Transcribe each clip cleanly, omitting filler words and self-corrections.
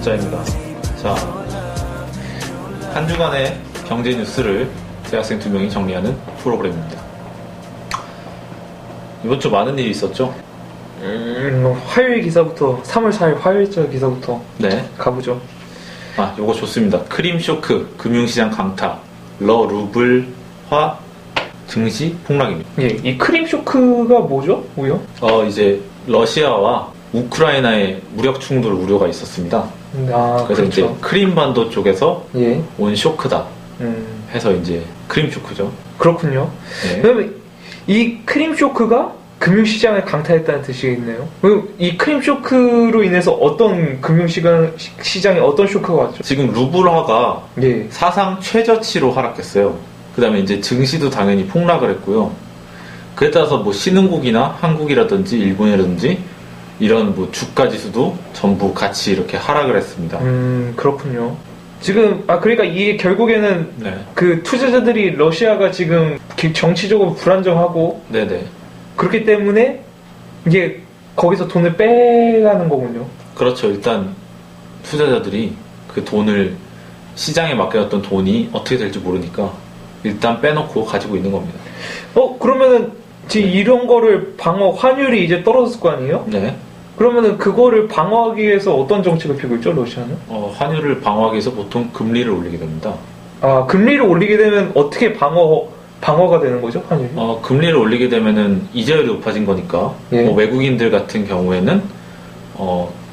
박자입니다. 자, 한 주간의 경제 뉴스를 대학생 2명이 정리하는 프로그램입니다. 이번 주 많은 일이 있었죠? 화요일 기사부터 3월 4일 화요일자 기사부터 네, 가보죠. 요거 좋습니다. 크림 쇼크, 금융시장 강타, 루블화 증시 폭락입니다. 예, 이 크림 쇼크가 뭐죠? 뭐요? 이제 러시아와 우크라이나의 무력 충돌 우려가 있었습니다. 그래서 그렇죠. 이제 크림 반도 쪽에서 예. 온 쇼크다 해서 이제 크림 쇼크죠. 그렇군요. 네. 그러면 이 크림 쇼크가 금융시장을 강타했다는 뜻이겠네요. 그럼 이 크림 쇼크로 인해서 어떤 금융시장에 어떤 쇼크가 왔죠? 지금 루블화가 예. 사상 최저치로 하락했어요. 그 다음에 이제 증시도 당연히 폭락을 했고요. 그에 따라서 뭐 신흥국이나 한국이라든지 일본이라든지 이런 뭐 주가 지수도 전부 같이 이렇게 하락을 했습니다. 그렇군요. 지금 그러니까 이게 결국에는 네. 그 투자자들이 러시아가 지금 정치적으로 불안정하고 네네. 그렇기 때문에 이게 거기서 돈을 빼가는 거군요. 그렇죠. 일단 투자자들이 그 돈을 시장에 맡겨놨던 돈이 어떻게 될지 모르니까 일단 빼놓고 가지고 있는 겁니다. 그러면은 지금 이런 거를 환율이 이제 떨어졌을 거 아니에요? 네. 그러면은 그거를 방어하기 위해서 어떤 정책을 피고 있죠, 러시아는? 환율을 방어하기 위해서 보통 금리를 올리게 됩니다. 금리를 올리게 되면 어떻게 방어가 되는 거죠, 환율이? 금리를 올리게 되면은 이자율이 높아진 거니까 예. 뭐 외국인들 같은 경우에는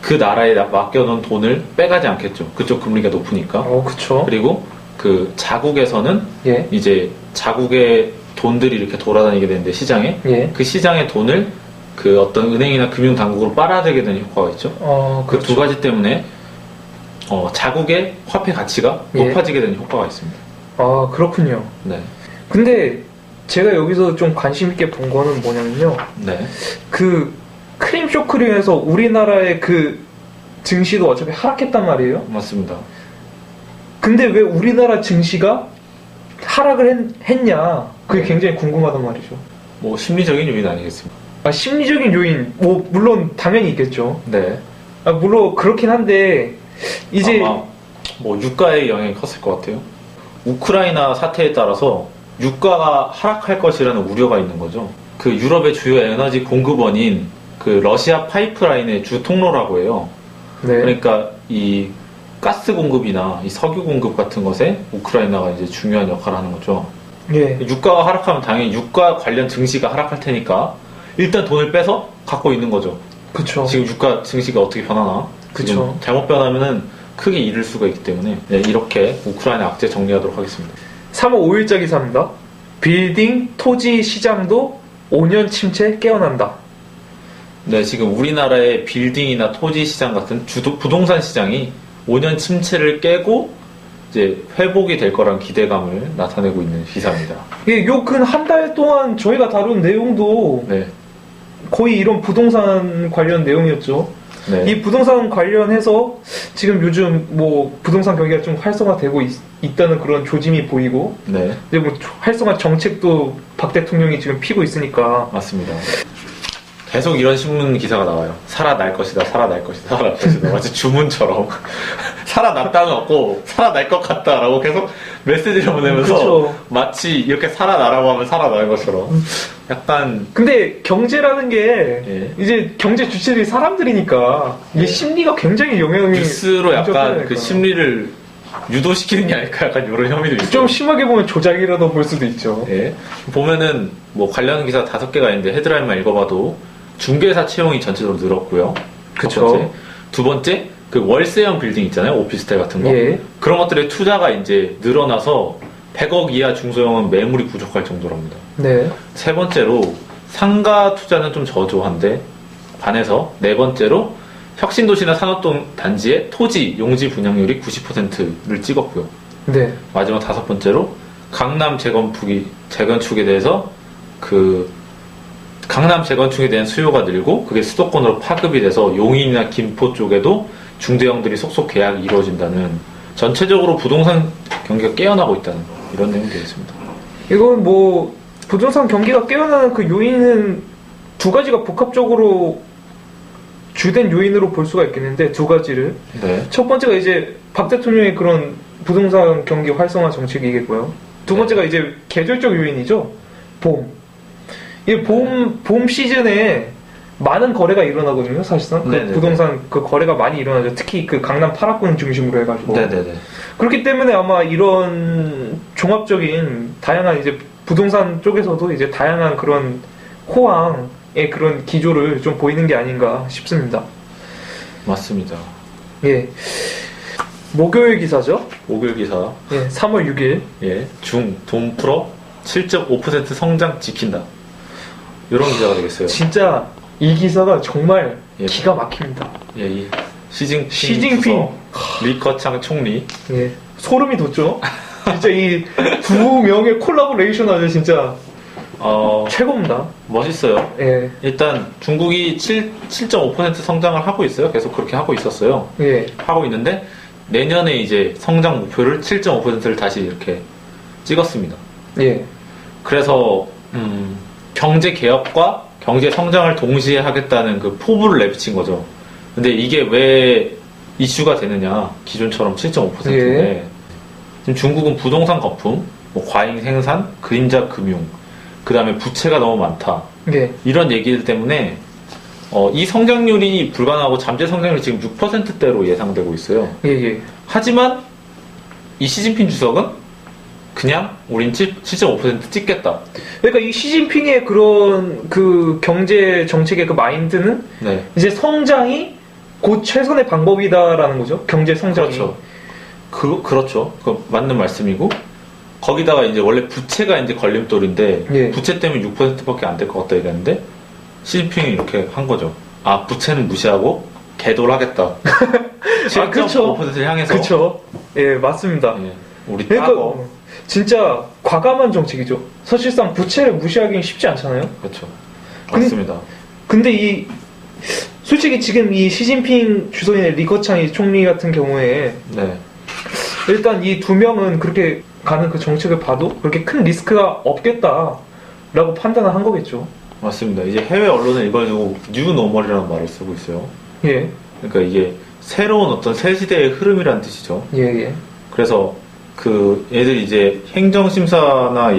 그 나라에 맡겨놓은 돈을 빼가지 않겠죠. 그쪽 금리가 높으니까. 그쵸. 그리고 그 자국에서는 예. 이제 자국의 돈들이 이렇게 돌아다니게 되는데 시장에 예. 그 시장의 돈을 그 어떤 은행이나 금융당국으로 빨아들이게 되는 효과가 있죠. 그 두 가지 때문에 자국의 화폐 가치가 예. 높아지게 되는 효과가 있습니다. 그렇군요. 네. 근데 제가 여기서 좀 관심 있게 본 거는 뭐냐면요. 네. 그 크림 쇼크로 인해서 우리나라의 그 증시도 어차피 하락했단 말이에요. 맞습니다. 근데 왜 우리나라 증시가 하락을 했냐? 그게 굉장히 궁금하단 말이죠. 뭐 심리적인 요인 아니겠습니까? 심리적인 요인, 물론 당연히 있겠죠. 네. 물론 그렇긴 한데 이제 아마 뭐 유가의 영향이 컸을 것 같아요. 우크라이나 사태에 따라서 유가가 하락할 것이라는 우려가 있는 거죠. 그 유럽의 주요 에너지 공급원인 그 러시아 파이프라인의 주 통로라고 해요. 네. 그러니까 이 가스 공급이나 이 석유 공급 같은 것에 우크라이나가 이제 중요한 역할을 하는 거죠. 예. 유가가 하락하면 당연히 유가 관련 증시가 하락할 테니까 일단 돈을 빼서 갖고 있는 거죠. 그쵸. 지금 유가 증시가 어떻게 변하나? 그쵸. 지금 잘못 변하면은 크게 잃을 수가 있기 때문에 이렇게 우크라이나 악재 정리하도록 하겠습니다. 3월 5일자 기사입니다. 빌딩 토지 시장도 5년 침체 깨어난다. 네, 지금 우리나라의 빌딩이나 토지 시장 같은 부동산 시장이 5년 침체를 깨고 이제 회복이 될 거란 기대감을 나타내고 있는 기사입니다. 예, 요 근 한 달 동안 저희가 다룬 내용도 네. 거의 이런 부동산 관련 내용이었죠. 네. 이 부동산 관련해서 지금 요즘 뭐 부동산 경기가 좀 활성화되고 있다는 그런 조짐이 보이고, 네. 이제 뭐 활성화 정책도 박 대통령이 지금 피고 있으니까. 맞습니다. 계속 이런 신문 기사가 나와요. 살아날 것이다, 살아날 것이다, 살아날 것이다. 마치 주문처럼. 살아났다는 없고, 살아날 것 같다라고 계속 메시지를 보내면서 그쵸. 마치 이렇게 살아나라고 하면 살아날 것처럼. 약간. 근데 경제라는 게 예. 이제 경제 주체들이 사람들이니까 이게 예. 심리가 굉장히 영향이 뉴스로 약간 미쳤다니까. 그 심리를 유도시키는 게 아닐까 약간 이런 혐의도 있어요. 좀 심하게 보면 조작이라도 볼 수도 있죠. 예. 보면은 뭐 관련 기사 5개가 있는데 헤드라인만 읽어봐도 중개사 채용이 전체적으로 늘었고요. 그쵸. 첫 번째. 두 번째, 그 월세형 빌딩 있잖아요. 오피스텔 같은 거. 예. 그런 것들의 투자가 이제 늘어나서 100억 이하 중소형은 매물이 부족할 정도랍니다. 네. 세 번째로 상가 투자는 좀 저조한데 반해서 네 번째로 혁신도시나 산업단지의 토지 용지 분양률이 90%를 찍었고요. 네. 마지막 5번째로 강남 재건축에 대해서 강남 재건축에 대한 수요가 늘고 그게 수도권으로 파급이 돼서 용인이나 김포 쪽에도 중대형들이 속속 계약이 이루어진다는, 전체적으로 부동산 경기가 깨어나고 있다는 이런 내용이 되겠습니다. 이건 뭐 부동산 경기가 깨어나는 그 요인은 두 가지가 복합적으로 주된 요인으로 볼 수가 있겠는데 두 가지를. 네. 첫 번째가 이제 박 대통령의 그런 부동산 경기 활성화 정책이겠고요. 두 번째가 이제 계절적 요인이죠. 봄. 이 봄 시즌에 많은 거래가 일어나거든요, 사실상. 그 네네네. 부동산 그 거래가 많이 일어나죠. 특히 그 강남 8합권 중심으로 해가지고. 네네네. 그렇기 때문에 아마 이런 종합적인 다양한 이제 부동산 쪽에서도 이제 다양한 그런 호황의 그런 기조를 좀 보이는 게 아닌가 싶습니다. 맞습니다. 예. 목요일 기사죠? 목요일 기사. 예, 3월 6일. 예. 돈 풀어 7.5% 성장 지킨다. 이런 기사가 되겠어요. 진짜 이 기사가 정말 예. 기가 막힙니다. 예, 이 시진핑 시진핑. 주석, 리커창 총리. 예. 소름이 돋죠? 진짜 이 두 명의 콜라보레이션 아주 진짜 최고입니다. 멋있어요. 예. 일단 중국이 7.5% 성장을 하고 있어요. 계속 그렇게 하고 있었어요. 예. 하고 있는데 내년에 이제 성장 목표를 7.5%를 다시 이렇게 찍었습니다. 예. 그래서 경제 개혁과 경제 성장을 동시에 하겠다는 그 포부를 내비친 거죠. 근데 이게 왜 이슈가 되느냐? 기존처럼 7.5%인데 지금 중국은 부동산 거품, 뭐 과잉 생산, 그림자 금융, 그 다음에 부채가 너무 많다. 예. 이런 얘기들 때문에 이 성장률이 불가능하고 잠재 성장률이 지금 6%대로 예상되고 있어요. 예. 예. 하지만 이 시진핑 주석은 그냥 우린 7.5% 찍겠다. 그러니까 이 시진핑의 그런 그 경제 정책의 그 마인드는 네. 이제 성장이 곧 최선의 방법이다라는 거죠. 경제 성장이. 그렇죠. 그렇죠. 그 맞는 말씀이고 거기다가 이제 원래 부채가 이제 걸림돌인데 예. 부채 때문에 6%밖에 안 될 것 같다 이랬는데 시진핑이 이렇게 한 거죠. 아 부채는 무시하고 개돌하겠다. 아, 그쵸. 7.5%를 향해서. 그렇죠. 예, 맞습니다. 예, 우리 그러니까 따고. 진짜 과감한 정책이죠. 사실상 부채를 무시하기는 쉽지 않잖아요. 그렇죠. 맞습니다. 근데 솔직히 지금 이 시진핑 주석의 리커창이 총리 같은 경우에 네. 일단 이 두 명은 그렇게 가는 그 정책을 봐도 그렇게 큰 리스크가 없겠다라고 판단을 한 거겠죠. 맞습니다. 이제 해외 언론은 이걸 두고 뉴노멀이라는 말을 쓰고 있어요. 예, 그러니까 이게 새로운 어떤 새 시대의 흐름이라는 뜻이죠. 예, 예. 그래서 그 얘들이 이제 행정심사나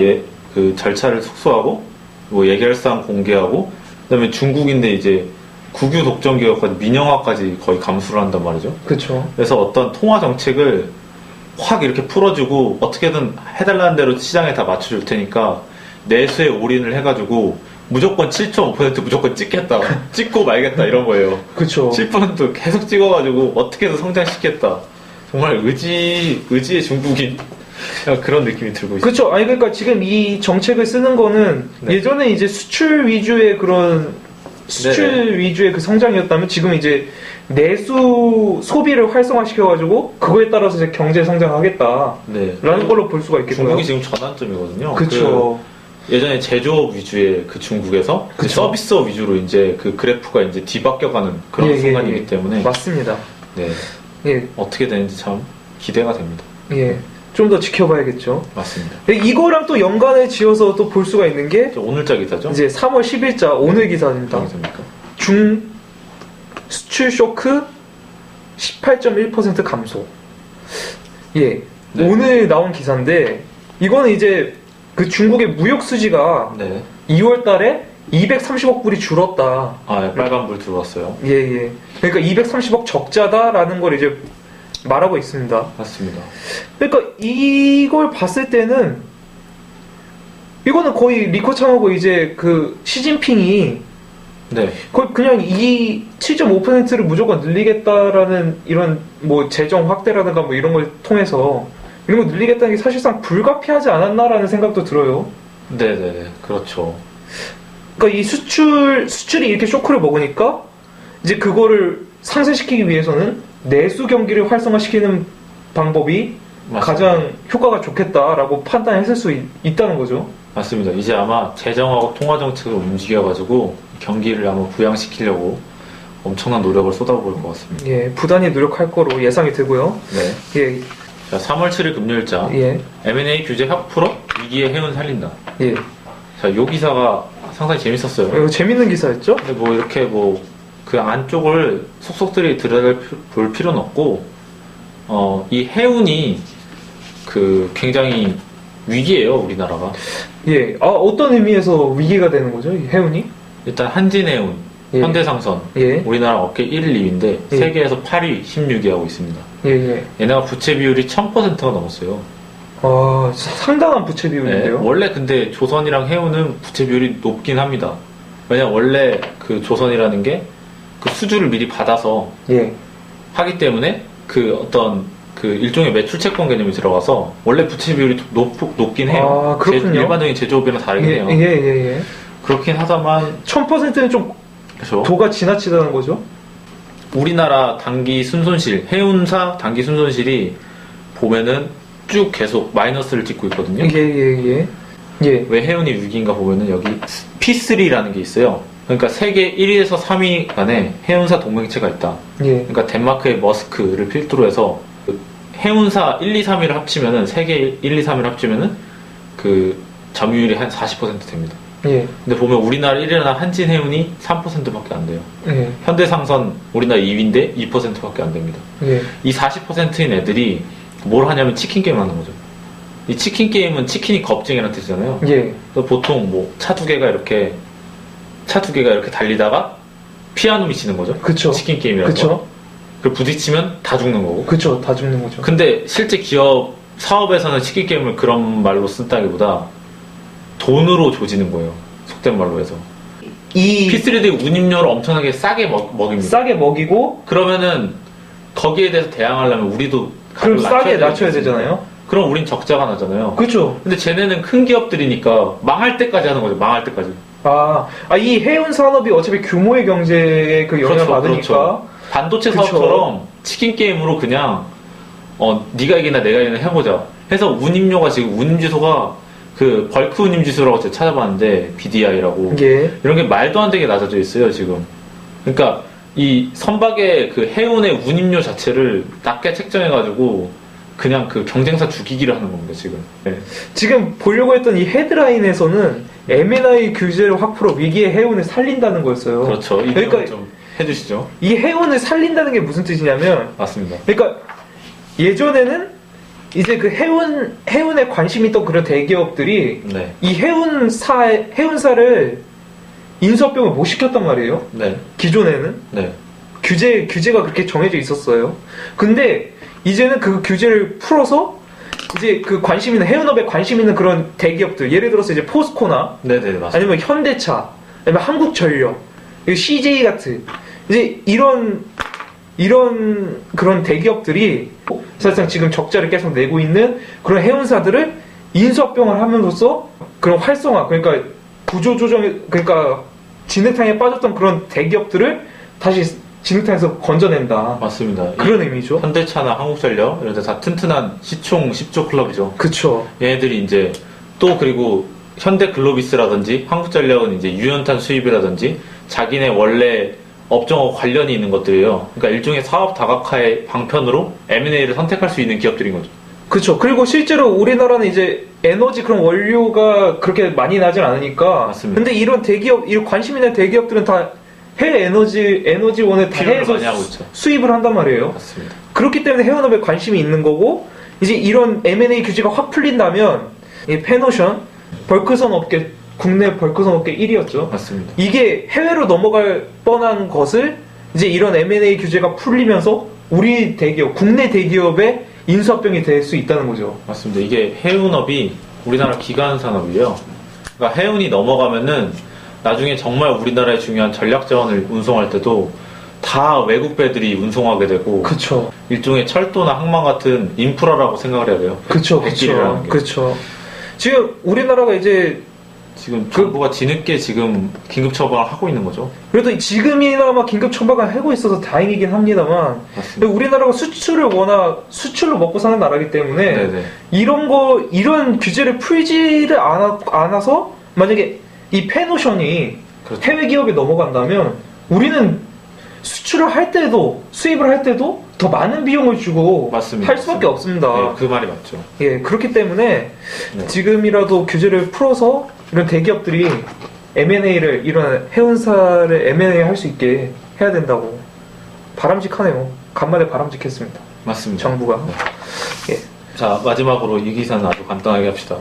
그 절차를 축소하고 뭐 예결 사항 공개하고 그다음에 중국인데 이제 국유 독점 개혁까지 민영화까지 거의 감수를 한단 말이죠. 그렇죠. 그래서 어떤 통화 정책을 확 이렇게 풀어주고 어떻게든 해달라는 대로 시장에 다 맞춰줄 테니까 내수에 올인을 해가지고 무조건 7.5% 무조건 찍겠다. 찍고 말겠다 이런 거예요. 그렇죠. 7% 계속 찍어가지고 어떻게든 성장시켰다. 정말 의지의 중국인 그런 느낌이 들고 있어요. 그렇죠. 아니 그러니까 지금 이 정책을 쓰는 거는 네. 예전에 이제 수출 위주의 네네. 위주의 그 성장이었다면 지금 이제 내수 소비를 활성화시켜가지고 그거에 따라서 이제 경제 성장하겠다라는 네. 걸로 볼 수가 있겠고요. 중국이 지금 전환점이거든요. 그렇죠. 예전에 제조업 위주의 그 중국에서 그쵸. 서비스업 위주로 이제 그 그래프가 이제 뒤바뀌어가는 그런 예, 순간이기 예. 때문에 맞습니다. 네. 예, 어떻게 되는지 참 기대가 됩니다. 예. 좀 더 지켜봐야겠죠. 맞습니다. 이거랑 또 연관을 지어서 또 볼 수가 있는 게 오늘자 기사죠? 이제 3월 10일자 오늘 기사입니다. 당선입니까? 중 수출 쇼크 18.1% 감소. 예. 네. 오늘 나온 기사인데 이거는 이제 그 중국의 무역 수지가 네. 2월 달에 230억 불이 줄었다. 아, 빨간불 들어왔어요. 예, 예. 그러니까 230억 적자다라는 걸 이제 말하고 있습니다. 맞습니다. 그러니까 이걸 봤을 때는 이거는 거의 리커창하고 이제 그 시진핑이 네. 거의 그냥 이 7.5%를 무조건 늘리겠다라는 이런 뭐 재정 확대라든가 뭐 이런 걸 통해서 이런 거 늘리겠다는 게 사실상 불가피하지 않았나라는 생각도 들어요. 네네네. 그렇죠. 그러니까 이 수출이 이렇게 쇼크를 먹으니까 이제 그거를 상쇄시키기 위해서는 내수 경기를 활성화시키는 방법이 맞습니다. 가장 효과가 좋겠다라고 판단했을 수 있다는 거죠. 맞습니다. 이제 아마 재정하고 통화정책을 움직여가지고 경기를 아마 부양시키려고 엄청난 노력을 쏟아부을 것 같습니다. 예, 부단히 노력할 거로 예상이 되고요. 네. 예, 자, 3월 7일 금요일자 예, M&A 규제 확 풀어 위기의 해운 살린다. 예. 자, 요 기사가 상당히 재밌었어요. 이거 재밌는 기사였죠? 근데 뭐 이렇게 뭐 그 안쪽을 속속들이 들여다볼 필요는 없고, 이 해운이 그 굉장히 위기예요, 우리나라가. 예. 어떤 의미에서 위기가 되는 거죠, 이 해운이? 일단 한진해운, 예. 현대상선, 예. 우리나라 업계 1위, 2위인데 예. 세계에서 8위, 16위 하고 있습니다. 예, 예. 얘네가 부채 비율이 1000%가 넘었어요. 상당한 부채 비율인데요. 원래 근데 조선이랑 해운은 부채 비율이 높긴 합니다. 왜냐 원래 그 조선이라는 게 그 수주를 미리 받아서 예. 하기 때문에 그 어떤 그 일종의 매출 채권 개념이 들어가서 원래 부채 비율이 높긴 해요. 그렇군요. 일반적인 제조업이랑 다르긴 해요. 예. 그렇긴 하다만 1000%는 좀 그렇죠. 도가 지나치다는 거죠? 우리나라 단기 순손실, 해운사 단기 순손실이 보면은 쭉 계속 마이너스를 찍고 있거든요. 예. 왜 해운이 위기인가 보면은 여기 P3라는 게 있어요. 그러니까 세계 1위에서 3위 간에 해운사 동맹체가 있다. 예. 그러니까 덴마크의 머스크를 필두로 해서 그 해운사 1, 2, 3위를 합치면은 세계 1, 2, 3위를 합치면은 그 점유율이 한 40% 됩니다. 예. 근데 보면 우리나라 1위나 한진해운이 3%밖에 안 돼요. 예. 현대상선 우리나라 2위인데 2%밖에 안 됩니다. 예. 이 40%인 애들이 뭘 하냐면 치킨 게임 하는 거죠. 이 치킨 게임은 치킨이 겁쟁이라는 뜻이잖아요. 예. 그래서 보통 뭐 차 두 개가 이렇게 달리다가 피한 놈이 지는 거죠. 그쵸. 치킨 게임이라고. 그쵸. 그 부딪히면 다 죽는 거고. 그쵸. 다 죽는 거죠. 근데 실제 기업 사업에서는 치킨 게임을 그런 말로 쓴다기보다 돈으로 조지는 거예요. 속된 말로 해서. 이 P3도 운임료를 엄청나게 싸게 먹입니다. 싸게 먹이고 그러면은 거기에 대해서 대항하려면 우리도 그럼 가격을 싸게 낮춰야 되겠지. 되잖아요. 그럼 우린 적자가 나잖아요. 그쵸. 근데 쟤네는 큰 기업들이니까 망할 때까지 하는 거죠. 망할 때까지. 이 해운 산업이 어차피 규모의 경제에 그 영향을 받으니까. 반도체 그쵸. 사업처럼 치킨 게임으로 그냥 네가 이기나 내가 이기나 해보자. 해서 운임료가 지금 운임지수가 그 벌크 운임지수라고 제가 찾아봤는데 BDI라고 예. 이런 게 말도 안 되게 낮아져 있어요 지금. 그러니까 이 선박의 그 해운의 운임료 자체를 낮게 책정해가지고 그냥 그 경쟁사 죽이기를 하는 겁니다 지금. 네. 지금 보려고 했던 이 헤드라인에서는 M&A 규제를 확 풀어 위기의 해운을 살린다는 거였어요. 그렇죠. 이 그러니까 내용 좀 해주시죠. 이 해운을 살린다는 게 무슨 뜻이냐면, 맞습니다. 그러니까 예전에는 이제 그 해운에 관심 있던 그런 대기업들이 네. 이 해운사를 인수합병을 못 시켰단 말이에요. 네. 기존에는 네. 규제가 그렇게 정해져 있었어요. 근데 이제는 그 규제를 풀어서 이제 그 관심 있는 해운업에 관심 있는 그런 대기업들, 예를 들어서 이제 포스코나 네네 맞습니다. 아니면 현대차, 아니면 한국전력, CJ 같은 이제 이런 그런 대기업들이 사실상 지금 적자를 계속 내고 있는 그런 해운사들을 인수합병을 함으로써 그런 활성화, 그러니까 구조조정, 그러니까 진흙탕에 빠졌던 그런 대기업들을 다시 진흙탕에서 건져낸다. 맞습니다. 그런 의미죠. 현대차나 한국전력 이런 데 다 튼튼한 시총 10조 클럽이죠. 그쵸. 얘네들이 이제 또 그리고 현대글로비스라든지 한국전력은 이제 유연탄 수입이라든지 자기네 원래 업종하고 관련이 있는 것들이에요. 그러니까 일종의 사업 다각화의 방편으로 M&A를 선택할 수 있는 기업들인 거죠. 그쵸. 그리고 실제로 우리나라는 이제 에너지 그런 원료가 그렇게 많이 나진 않으니까. 맞습니다. 근데 이런 대기업, 이런 관심 있는 대기업들은 다 해외 에너지원을 다 필요를 해서 많이 하고 있죠. 수입을 한단 말이에요. 맞습니다. 그렇기 때문에 해운업에 관심이 있는 거고, 이제 이런 M&A 규제가 확 풀린다면, 이 페노션, 벌크선 업계, 국내 벌크선 업계 1위였죠. 맞습니다. 이게 해외로 넘어갈 뻔한 것을 이제 이런 M&A 규제가 풀리면서 우리 대기업, 국내 대기업의 인수합병이 될 수 있다는 거죠. 맞습니다. 이게 해운업이 우리나라 기간 산업이에요. 그러니까 해운이 넘어가면은 나중에 정말 우리나라의 중요한 전략 자원을 운송할 때도 다 외국 배들이 운송하게 되고 그쵸. 일종의 철도나 항만 같은 인프라라고 생각을 해야 돼요. 그쵸. 그쵸. 지금 우리나라가 이제 지금 정부가 뒤늦게 지금 긴급 처방을 하고 있는 거죠. 그래도 지금이나마 긴급 처방을 하고 있어서 다행이긴 합니다만, 맞습니다. 우리나라가 수출로 먹고 사는 나라이기 때문에 네네. 이런 규제를 풀지를 않아서 만약에 이 페노션이 그렇죠. 해외 기업에 넘어간다면 우리는 수출을 할 때도 수입을 할 때도 더 많은 비용을 주고 맞습니다. 할 수밖에 없습니다. 네, 그 말이 맞죠. 예, 그렇기 때문에 네. 지금이라도 규제를 풀어서 이런 대기업들이 M&A를 이런 해운사를 M&A 할 수 있게 해야 된다고. 바람직하네요. 간만에 바람직했습니다. 맞습니다. 정부가. 네. 예. 자, 마지막으로 이 기사는 아주 간단하게 합시다.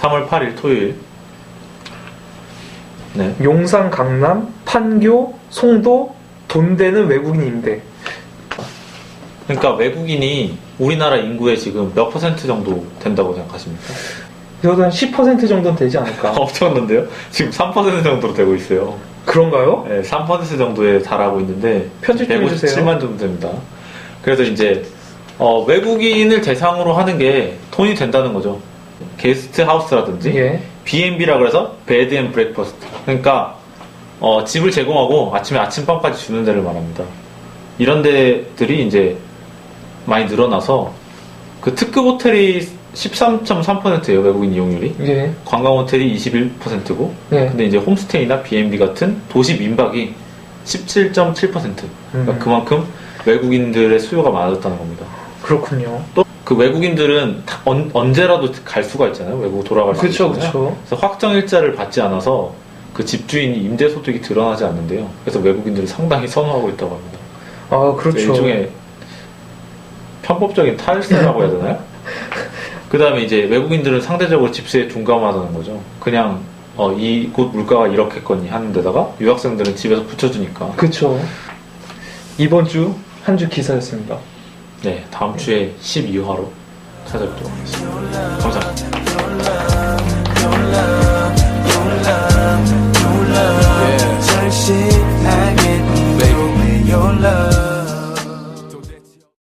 3월 8일 토요일. 네. 용산, 강남, 판교, 송도 돈 되는 외국인 임대. 그러니까 외국인이 우리나라 인구의 지금 몇 퍼센트 정도 된다고 생각하십니까? 저도 한 10% 정도는 되지 않을까. 엄청난데요? 지금 3% 정도로 되고 있어요. 그런가요? 네, 3% 정도에 달하고 있는데 편집 좀 해주세요. 157만 정도 됩니다. 그래서 이제 외국인을 대상으로 하는 게 돈이 된다는 거죠. 게스트 하우스라든지 예. B&B라 그래서 베드 앤 브렉퍼스트. 그러니까 집을 제공하고 아침에 아침밥까지 주는 데를 말합니다. 이런 데들이 이제 많이 늘어나서 그 특급 호텔이 13.3%예요, 외국인 이용률이. 예. 관광 호텔이 21%고, 예. 근데 이제 홈스테이나 B&B 같은 도시 민박이 17.7%. 그러니까 그만큼 외국인들의 수요가 많아졌다는 겁니다. 그렇군요. 또 그 외국인들은 언제라도 갈 수가 있잖아요. 외국 돌아갈 수 그쵸, 있잖아요. 그쵸. 그래서 확정 일자를 받지 않아서 그 집주인이 임대 소득이 드러나지 않는데요. 그래서 외국인들을 상당히 선호하고 있다고 합니다. 아, 그렇죠. 일종의 편법적인 탈세라고 해야 되나요? 그 다음에 이제 외국인들은 상대적으로 집세에 둔감하다는 거죠. 그냥 이곳 물가가 이렇겠거니 하는 데다가 유학생들은 집에서 붙여주니까. 그쵸. 이번 주 한 주 기사였습니다. 네, 다음 주에 12화로 찾아뵙도록 하겠습니다. 감사합니다. 절실